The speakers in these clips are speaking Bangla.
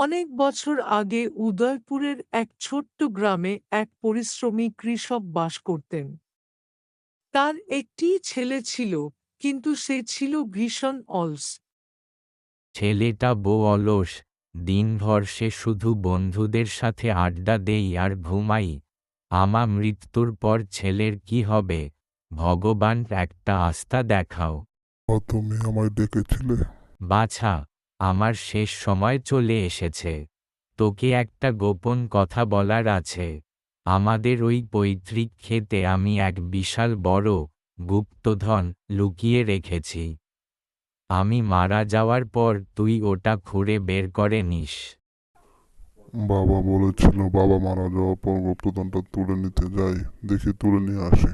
অনেক বছর আগে উদয়পুরের এক ছোট্ট গ্রামে এক পরিশ্রমী কৃষক বাস করতেন। তার একটি ছেলে ছিল, কিন্তু সে ছিল ভীষণ অলস। ছেলেটা অলস, দিনভর সে শুধু বন্ধুদের সাথে আড্ডা দেই আর ঘুমাই। আমার মৃত্যুর পর ছেলের কি হবে? ভগবান একটা আস্থা দেখাও। তুমি আমায় ডেকেছিলে? বাছা, আমার শেষ সময় চলে এসেছে। তোকে একটা গোপন কথা বলার আছে। আমাদের ওই পৈতৃক ক্ষেতে আমি এক বিশাল বড় গুপ্তধন লুকিয়ে রেখেছি। আমি মারা যাওয়ার পর তুই ওটা খুঁড়ে বের করে নিস। বাবা বলেছিল বাবা মারা যাওয়ার পর গুপ্তধনটা তুলে নিতে যাই, দেখি তুলে নিয়ে আসি।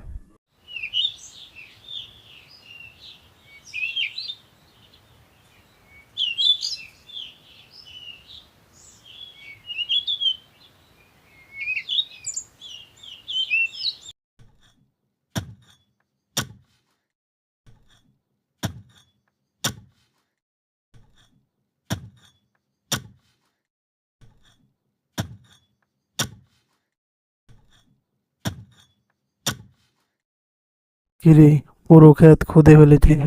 কিরে, পুরো ক্ষেত খুদে ফেলেছিস?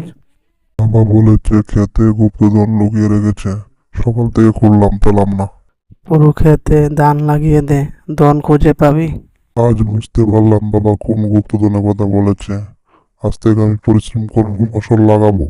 বাবা বলেছে ক্ষেতে গুপ্তধন লুকিয়ে রেখেছে, সকাল থেকে খুঁড়লাম, পেলাম না। পুরো ক্ষেতে ধান লাগিয়ে দে, ধন খুঁজে পাবি। আজ বুঝতে পারলাম বাবা কোন গুপ্তধনের কথা বলেছে। আজ থেকে আমি পরিশ্রম করবো, ফসল লাগাবো।